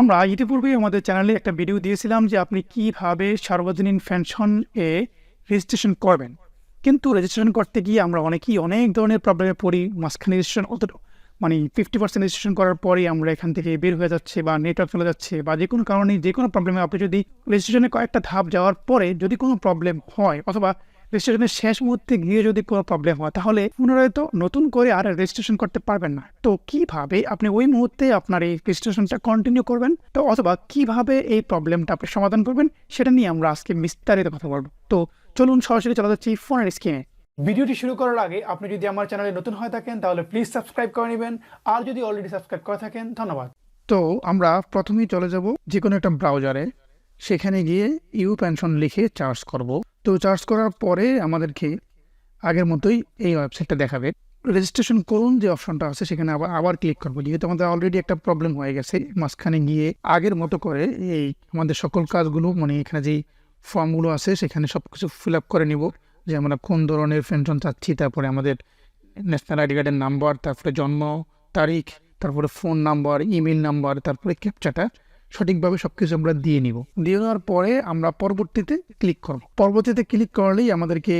আমরা ইতিপূর্বে আমাদের চ্যানেলে একটা ভিডিও দিয়েছিলাম যে আপনি কিভাবে সার্বজনীন পেনশন এ রেজিস্ট্রেশন করবেন, কিন্তু রেজিস্ট্রেশন করতে গিয়ে আমরা অনেকেই অনেক ধরনের প্রবলেমে পড়ি। মাঝখানে রেজিস্ট্রেশন মানে 50% রেজিস্ট্রেশন করার পরেই আমরা এখান থেকে বের হয়ে যাচ্ছে বা নেটওয়ার্ক চলে যাচ্ছে বা যে কোনো কারণে যে কোনো প্রবলেমে আপনি যদি রেজিস্ট্রেশনে কয়েকটা ধাপ যাওয়ার পরে যদি কোনো প্রবলেম হয় অথবা রেজিস্ট্রেশনের শেষ মুহূর্তে গিয়ে যদি কোনো প্রবলেম হয় তাহলে পুনরায় তো নতুন করে আর রেজিস্ট্রেশন করতে পারবেন না। তো কিভাবে আপনি ওই মুহূর্তে আপনার এই রেজিস্ট্রেশনটা কন্টিনিউ করবেন, তো অথবা কিভাবে এই প্রবলেমটা আপনি সমাধান করবেন, সেটা নিয়ে আমরা আজকে বিস্তারিত কথা বলবো। তো চলুন সরাসরি চলে যাচ্ছি ফোনের স্ক্রিনে। ভিডিওটি শুরু করার আগে আপনি যদি আমার চ্যানেলে নতুন হয়ে থাকেন তাহলে প্লিজ সাবস্ক্রাইব করে নেবেন, আর যদি অলরেডি সাবস্ক্রাইব করে থাকেন ধন্যবাদ। তো আমরা প্রথমেই চলে যাব যে কোনো একটা ব্রাউজারে, সেখানে গিয়ে ইউ পেনশন লিখে চার্জ করব। তো চার্জ করার পরে আমাদেরকে আগের মতোই এই ওয়েবসাইটটা দেখাবে। রেজিস্ট্রেশন করুন যে অপশনটা আছে সেখানে আবার ক্লিক করবো, যেহেতু আমাদের অলরেডি একটা প্রবলেম হয়ে গেছে। মাঝখানে গিয়ে আগের মতো করে এই আমাদের সকল কাজগুলো মানে এখানে যেই ফর্মগুলো আছে সেখানে সব কিছু ফিল আপ করে নিব, যে আমরা কোন ধরনের পেনশন চাচ্ছি, তারপরে আমাদের ন্যাশনাল আইডি কার্ডের নাম্বার, তারপরে জন্ম তারিখ, তারপরে ফোন নাম্বার, ইমেল নাম্বার, তারপরে ক্যাপচাটা সঠিকভাবে সব কিছু আমরা দিয়ে নিব। দিয়ে নেওয়ার পরে আমরা পরবর্তীতে ক্লিক করব। পরবর্তীতে ক্লিক করলেই আমাদেরকে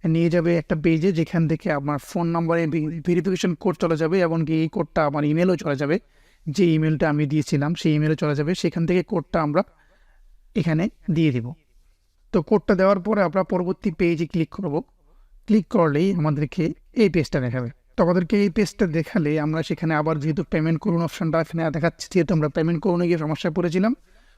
নিয়ে যাবে একটা পেজে, যেখান থেকে আমার ফোন নাম্বারে ভেরিফিকেশন কোড চলে যাবে, এমনকি এই কোডটা আমার ইমেলও চলে যাবে। যে ইমেলটা আমি দিয়েছিলাম সেই ইমেলও চলে যাবে, সেখান থেকে কোডটা আমরা এখানে দিয়ে দিব। তো কোডটা দেওয়ার পরে আমরা পরবর্তী পেজে ক্লিক করব। ক্লিক করলেই আমাদেরকে এই পেজটা দেখাবে। তো আমাদেরকে এই পেজটা দেখালে আমরা সেখানে আবার যেহেতু পেমেন্ট করুন অপশনটা এখানে দেখাচ্ছে, যেহেতু আমরা পেমেন্ট করুনে গিয়ে সমস্যায় পড়েছিলাম,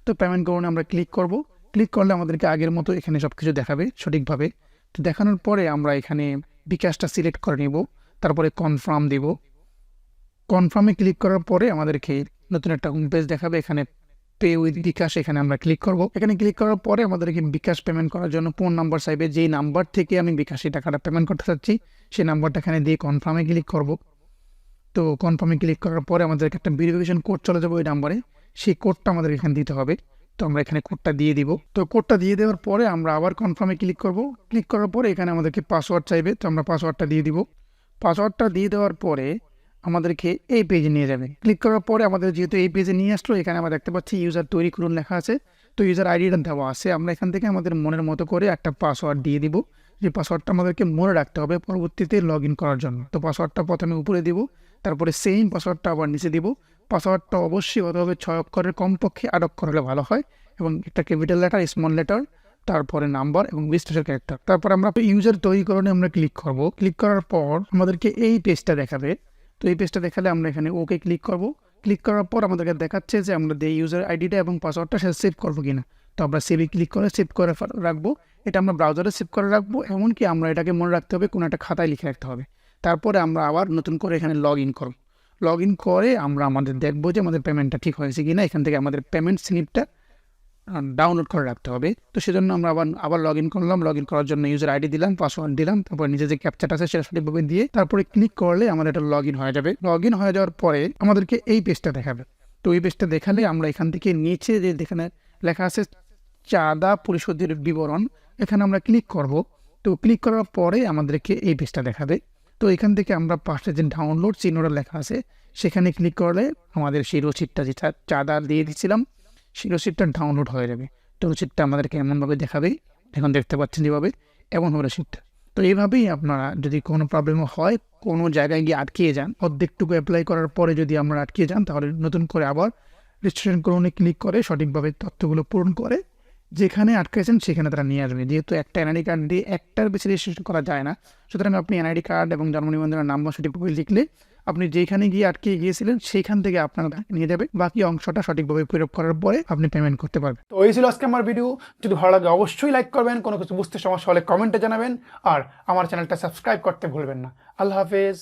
তো পেমেন্ট করুনে আমরা ক্লিক করব। ক্লিক করলে আমাদেরকে আগের মতো এখানে সব কিছু দেখাবে সঠিকভাবে। তো দেখানোর পরে আমরা এখানে বিকাশটা সিলেক্ট করে নিব, তারপরে কনফার্ম দিব। কনফার্মে ক্লিক করার পরে আমাদেরকে নতুন একটা হোম পেজ দেখাবে, এখানে পে উইথ বিকাশ, এখানে আমরা ক্লিক করব। এখানে ক্লিক করার পরে আমাদেরকে বিকাশ পেমেন্ট করার জন্য ফোন নাম্বার চাইবে, যেই নাম্বার থেকে আমি বিকাশে টাকাটা পেমেন্ট করতে চাচ্ছি সেই নাম্বারটা এখানে দিয়ে কনফার্মে ক্লিক করব। তো কনফার্মে ক্লিক করার পরে আমাদেরকে একটা ভেরিফিকেশন কোড চলে যাবে ওই নাম্বারে, সেই কোডটা আমাদের এখানে দিতে হবে। তো আমরা এখানে কোডটা দিয়ে দিব। তো কোডটা দিয়ে দেওয়ার পরে আমরা আবার কনফার্মে ক্লিক করব। ক্লিক করার পরে এখানে আমাদেরকে পাসওয়ার্ড চাইবে, তো আমরা পাসওয়ার্ডটা দিয়ে দিব। পাসওয়ার্ডটা দিয়ে দেওয়ার পরে আমাদেরকে এই পেজে নিয়ে যাবে। ক্লিক করার পরে আমাদের যেহেতু এই পেজে নিয়ে আসলো, এখানে আমরা দেখতে পাচ্ছি ইউজার তৈরি করুন লেখা আছে। তো ইউজার আইডিটা দেওয়া আছে, আমরা এখান থেকে আমাদের মনের মতো করে একটা পাসওয়ার্ড দিয়ে দিব, যে পাসওয়ার্ডটা আমাদেরকে মনে রাখতে হবে পরবর্তীতে লগ ইন করার জন্য। তো পাসওয়ার্ডটা প্রথমে উপরে দিব, তারপরে সেম পাসওয়ার্ডটা আবার নিচে দিব। পাসওয়ার্ডটা অবশ্যই হতে হবে 6 অক্ষরের, কমপক্ষে 8 অক্ষর হলে ভালো হয়, এবং একটা ক্যাপিটাল লেটার, স্মল লেটার, তারপরে নাম্বার এবং 20 ক্যারেক্টার। তারপর আমরা ইউজার তৈরিকরণে আমরা ক্লিক করব। ক্লিক করার পর আমাদেরকে এই পেজটা দেখাবে। তো এই পেজটা দেখালে আমরা এখানে ওকে ক্লিক করব। ক্লিক করার পর আমাদেরকে দেখাচ্ছে যে আমরা এই ইউজার আইডিটা এবং পাসওয়ার্ডটা সেভ করবো কিনা। তো আমরা সেভে ক্লিক করে সেভ করে রাখবো। এটা আমরা ব্রাউজারে সেভ করে রাখবো, এমনকি আমরা এটাকে মনে রাখতে হবে কোনো একটা খাতায় লিখে রাখতে হবে। তারপরে আমরা আবার নতুন করে এখানে লগ ইন করব। লগ ইন করে আমরা আমাদের দেখবো যে আমাদের পেমেন্টটা ঠিক হয়েছে কিনা। এখান থেকে আমাদের পেমেন্ট স্লিপটা ডাউনলোড করে রাখতে হবে। তো সেজন্য আমরা আবার লগ ইন করলাম। লগ ইন করার জন্য ইউজার আইডি দিলাম, পাসওয়ার্ড দিলাম, তারপর নিজে যে ক্যাপচাটা আছে সেটা সঠিকভাবে দিয়ে তারপরে ক্লিক করলে আমাদের এটা লগ ইন হয়ে যাবে। লগ ইন হয়ে যাওয়ার পরে আমাদেরকে এই পেজটা দেখাবে। তো এই পেজটা দেখালে আমরা এখান থেকে নিচে যে এখানে লেখা আছে চাঁদা পরিশোধের বিবরণ, এখানে আমরা ক্লিক করব। তো ক্লিক করার পরে আমাদেরকে এই পেজটা দেখাবে। তো এখান থেকে আমরা পাশে যে ডাউনলোড চিহ্নটা লেখা আছে সেখানে ক্লিক করলে আমাদের সেই রসিদটা যেটা চাঁদা দিয়ে দিচ্ছিলাম সেই রসিদটা ডাউনলোড হয়ে যাবে। তো রসিদটা আমাদেরকে এমনভাবে দেখাবে, এখন দেখতে পাচ্ছেন যেভাবে, এমন হবে রসিদটা। তো এইভাবেই আপনারা যদি কোনো প্রবলেম হয়, কোনো জায়গায় গিয়ে আটকিয়ে যান, অর্ধেকটুকু অ্যাপ্লাই করার পরে যদি আমরা আটকিয়ে যান, তাহলে নতুন করে আবার রেজিস্ট্রেশন করুনে ক্লিক করে সঠিকভাবে তথ্যগুলো পূরণ করে যেখানে আটকেছেন সেখানে তারা নিয়ে আসবে। যেহেতু একটা এনআইডি কার্ড দিয়ে একটার বেশি রেজিস্ট্রেশন করা যায় না, সুতরাং আপনি এনআইডি কার্ড এবং জন্ম নিবন্ধনের নাম্বার সঠিকভাবে লিখলে আপনি যেখানে গিয়ে আটকে গিয়েছিলেন সেইখান থেকে আপনারা নিয়ে যাবে। বাকি অংশটা সঠিকভাবে প্রয়োগ করার পরে আপনি পেমেন্ট করতে পারবেন। তো এই ছিল আজকে আমার ভিডিও। যদি ভালো লাগে অবশ্যই লাইক করবেন, কোনো কিছু বুঝতে সমস্যা হলে কমেন্টে জানাবেন, আর আমার চ্যানেলটা সাবস্ক্রাইব করতে ভুলবেন না। আল্লাহ হাফেজ।